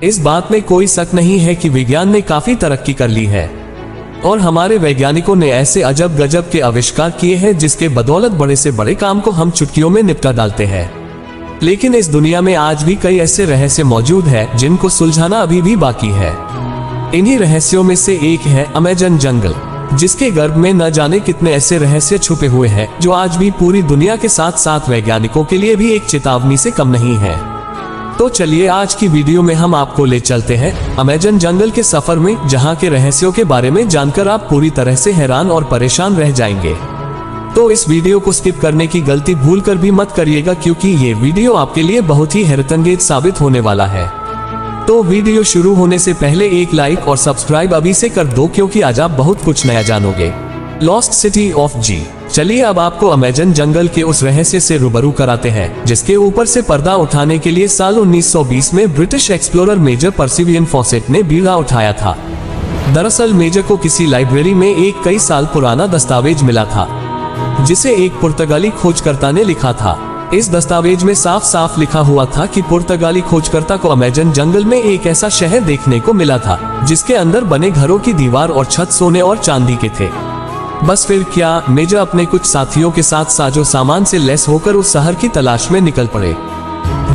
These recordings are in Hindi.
इस बात में कोई शक नहीं है कि विज्ञान ने काफी तरक्की कर ली है और हमारे वैज्ञानिकों ने ऐसे अजब गजब के आविष्कार किए हैं जिसके बदौलत बड़े से बड़े काम को हम चुटकियों में निपटा डालते हैं। लेकिन इस दुनिया में आज भी कई ऐसे रहस्य मौजूद हैं जिनको सुलझाना अभी भी बाकी है। इन्हीं रहस्यों में से एक है अमेज़न जंगल, जिसके गर्भ में न जाने कितने ऐसे रहस्य छुपे हुए हैं जो आज भी पूरी दुनिया के साथ साथ वैज्ञानिकों के लिए भी एक चेतावनी से कम नहीं है। तो चलिए आज की वीडियो में हम आपको ले चलते हैं अमेज़न जंगल के सफर में, जहां के रहस्यों के बारे में जानकर आप पूरी तरह से हैरान और परेशान रह जाएंगे। तो इस वीडियो को स्किप करने की गलती भूलकर भी मत करिएगा, क्योंकि ये वीडियो आपके लिए बहुत ही हैरतअंगेज साबित होने वाला है। तो वीडियो शुरू होने से पहले एक लाइक और सब्सक्राइब अभी से कर दो, क्योंकि आज आप बहुत कुछ नया जानोगे। लॉस्ट सिटी ऑफ जी। चलिए अब आपको अमेज़न जंगल के उस रहस्य से रूबरू कराते हैं जिसके ऊपर से पर्दा उठाने के लिए साल 1920 में ब्रिटिश एक्सप्लोरर मेजर पर्सिवियन फॉसेट ने बीड़ा उठाया था। दरअसल मेजर को किसी लाइब्रेरी में एक कई साल पुराना दस्तावेज मिला था जिसे एक पुर्तगाली खोजकर्ता ने लिखा था। इस दस्तावेज में साफ साफ लिखा हुआ था कि पुर्तगाली खोजकर्ता को अमेज़न जंगल में एक ऐसा शहर देखने को मिला था जिसके अंदर बने घरों की दीवार और छत सोने और चांदी के थे। बस फिर क्या, मेजर अपने कुछ साथियों के साथ साजो सामान से लैस होकर उस शहर की तलाश में निकल पड़े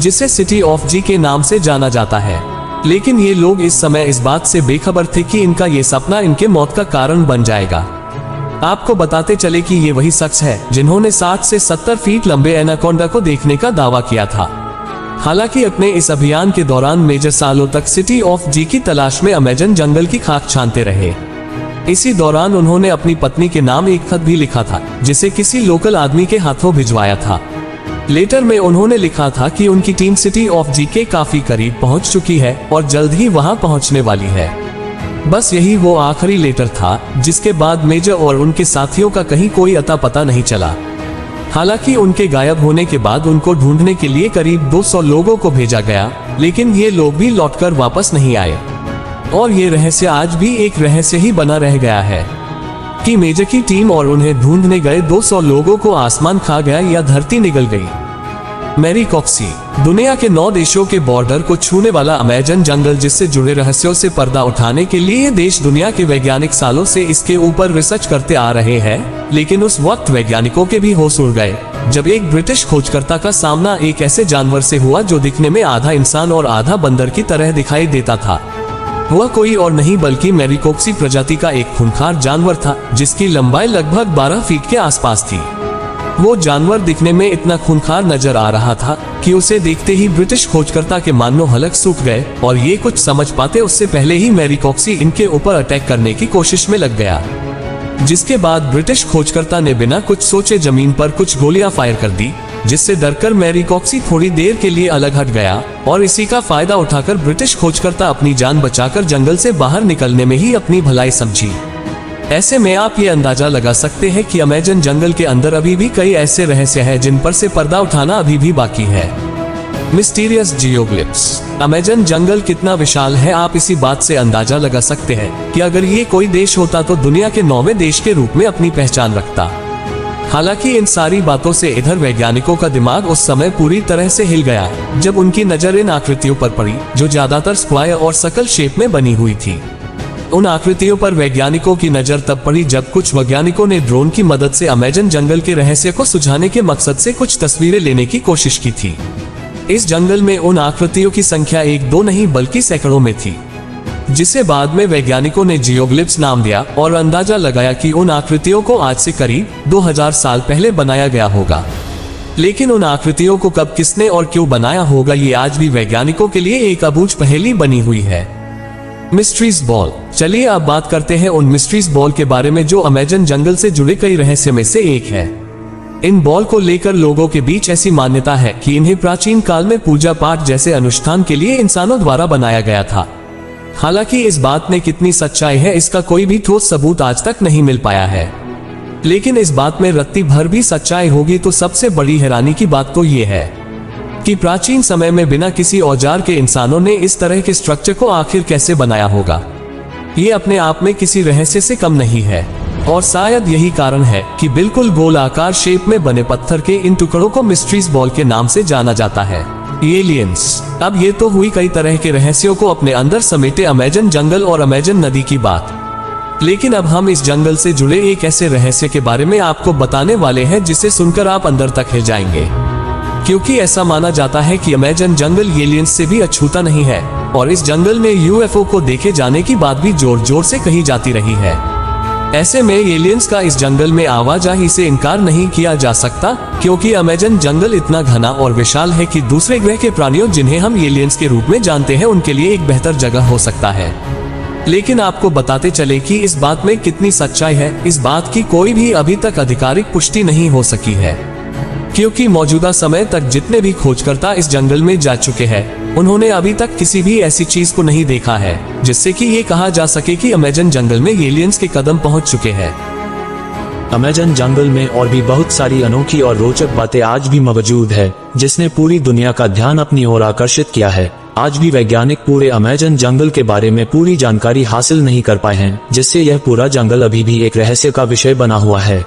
जिसे सिटी ऑफ जी के नाम से जाना जाता है। लेकिन ये लोग इस समय इस बात से बेखबर थे कि इनका ये सपना इनके मौत का कारण बन जाएगा। आपको बताते चले कि ये वही शख्स है जिन्होंने 60 से 70 फीट लंबे एनाकोंडा को देखने का दावा किया था। हालांकि अपने इस अभियान के दौरान मेजर सालों तक सिटी ऑफ जी की तलाश में अमेज़न जंगल की खाक छानते रहे। इसी दौरान उन्होंने अपनी पत्नी के नाम एक खत भी लिखा था जिसे किसी लोकल आदमी के हाथों भिजवाया था। लेटर में उन्होंने लिखा था कि उनकी टीम सिटी ऑफ जी के काफी करीब पहुंच चुकी है और जल्द ही वहां पहुंचने वाली है। बस यही वो आखिरी लेटर था जिसके बाद मेजर और उनके साथियों का कहीं कोई अता पता नहीं चला। हालांकि उनके गायब होने के बाद उनको ढूंढने के लिए करीब 200 लोगों को भेजा गया, लेकिन ये लोग भी लौटकर वापस नहीं आए। और ये रहस्य आज भी एक रहस्य ही बना रह गया है कि मेजर की टीम और उन्हें ढूंढने गए 200 लोगों को आसमान खा गया या धरती निगल गई। मैरी कॉक्सी। दुनिया के 9 देशों के बॉर्डर को छूने वाला अमेज़न जंगल, जिससे जुड़े रहस्यों से पर्दा उठाने के लिए देश दुनिया के वैज्ञानिक सालों से इसके ऊपर रिसर्च करते आ रहे हैं। लेकिन उस वक्त वैज्ञानिकों के भी होश उड़ गए जब एक ब्रिटिश खोजकर्ता का सामना एक ऐसे जानवर से हुआ जो दिखने में आधा इंसान और आधा बंदर की तरह दिखाई देता था। वह कोई और नहीं बल्कि मैरीकोप्सी प्रजाति का एक खूंखार जानवर था जिसकी लंबाई लगभग 12 फीट के आसपास थी। वो जानवर दिखने में इतना खूंखार नजर आ रहा था कि उसे देखते ही ब्रिटिश खोजकर्ता के मानो हलक सूख गए और ये कुछ समझ पाते उससे पहले ही मैरीकोप्सी इनके ऊपर अटैक करने की कोशिश में लग गया। जिसके बाद ब्रिटिश खोजकर्ता ने बिना कुछ सोचे जमीन पर कुछ गोलियां फायर कर दी, जिससे डरकर मैरीकोप्सी थोड़ी देर के लिए अलग हट गया और इसी का फायदा उठाकर ब्रिटिश खोजकर्ता अपनी जान बचाकर जंगल से बाहर निकलने में ही अपनी भलाई समझी। ऐसे में आप ये अंदाजा लगा सकते हैं कि अमेज़न जंगल के अंदर अभी भी कई ऐसे रहस्य हैं जिन पर से पर्दा उठाना अभी भी बाकी है। मिस्टीरियस जियोग्लिप्स। अमेज़न जंगल कितना विशाल है, आप इसी बात से अंदाजा लगा सकते हैं कि अगर ये कोई देश होता तो दुनिया के 9वें देश के रूप में अपनी पहचान रखता। हालांकि इन सारी बातों से इधर वैज्ञानिकों का दिमाग उस समय पूरी तरह से हिल गया जब उनकी नजर इन आकृतियों पर पड़ी जो ज्यादातर स्क्वायर और सर्कल शेप में बनी हुई थी। उन आकृतियों पर वैज्ञानिकों की नजर तब पड़ी जब कुछ वैज्ञानिकों ने ड्रोन की मदद से अमेज़न जंगल के रहस्य को सुझाने के मकसद से कुछ तस्वीरें लेने की कोशिश की थी। इस जंगल में उन आकृतियों की संख्या 1-2 नहीं बल्कि सैकड़ों में थी, जिसे बाद में वैज्ञानिकों ने जियोग्लिप्स नाम दिया और अंदाजा लगाया कि उन आकृतियों को आज से करीब 2000 साल पहले बनाया गया होगा। लेकिन उन आकृतियों को कब, किसने और क्यों बनाया होगा, ये आज भी वैज्ञानिकों के लिए एक अबूझ पहेली बनी हुई है। Mysteries ball. चलिए अब बात करते हैं उन मिस्ट्रीज बॉल के बारे में जो अमेज़न जंगल से जुड़े कई रहस्य में से एक है। इन बॉल को लेकर लोगों के बीच ऐसी मान्यता है कि इन्हें प्राचीन काल में पूजा पाठ जैसे अनुष्ठान के लिए इंसानों द्वारा बनाया गया था। हालांकि इस बात में कितनी सच्चाई है इसका कोई भी ठोस सबूत आज तक नहीं मिल पाया है। लेकिन इस बात में रत्ती भर भी सच्चाई होगी तो सबसे बड़ी हैरानी की बात तो ये है कि प्राचीन समय में बिना किसी औजार के इंसानों ने इस तरह के स्ट्रक्चर को आखिर कैसे बनाया होगा। ये अपने आप में किसी रहस्य से कम नहीं है और शायद यही कारण है कि बिल्कुल गोल आकार शेप में बने पत्थर के इन टुकड़ों को मिस्ट्रीज बॉल के नाम से जाना जाता है। एलियंस। अब ये तो हुई कई तरह के रहस्यों को अपने अंदर समेटे अमेजन जंगल और अमेजन नदी की बात। लेकिन अब हम इस जंगल से जुड़े एक ऐसे रहस्य के बारे में आपको बताने वाले हैं जिसे सुनकर आप अंदर तक हिल जाएंगे, क्योंकि ऐसा माना जाता है कि अमेजन जंगल एलियंस से भी अछूता नहीं है और इस जंगल में यूएफओ को देखे जाने की बात भी जोर जोर से कही जाती रही है। ऐसे में एलियंस का इस जंगल में आवाजाही से इनकार नहीं किया जा सकता, क्योंकि अमेजन जंगल इतना घना और विशाल है कि दूसरे ग्रह के प्राणियों जिन्हें हम एलियंस के रूप में जानते हैं उनके लिए एक बेहतर जगह हो सकता है। लेकिन आपको बताते चले कि इस बात में कितनी सच्चाई है, इस बात की कोई भी अभी तक आधिकारिक पुष्टि नहीं हो सकी है, क्योंकि मौजूदा समय तक जितने भी खोजकर्ता इस जंगल में जा चुके हैं उन्होंने अभी तक किसी भी ऐसी चीज को नहीं देखा है जिससे कि ये कहा जा सके कि अमेजन जंगल में एलियंस के कदम पहुंच चुके हैं। अमेजन जंगल में और भी बहुत सारी अनोखी और रोचक बातें आज भी मौजूद है, जिसने पूरी दुनिया का ध्यान अपनी ओर आकर्षित किया है। आज भी वैज्ञानिक पूरे अमेजन जंगल के बारे में पूरी जानकारी हासिल नहीं कर पाए हैं, जिससे यह पूरा जंगल अभी भी एक रहस्य का विषय बना हुआ है।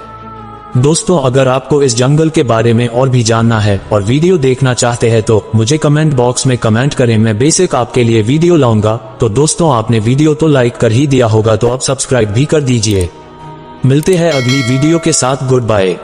दोस्तों, अगर आपको इस जंगल के बारे में और भी जानना है और वीडियो देखना चाहते हैं तो मुझे कमेंट बॉक्स में कमेंट करें, मैं बेशक आपके लिए वीडियो लाऊंगा। तो दोस्तों, आपने वीडियो तो लाइक कर ही दिया होगा, तो अब सब्सक्राइब भी कर दीजिए। मिलते हैं अगली वीडियो के साथ। Good bye.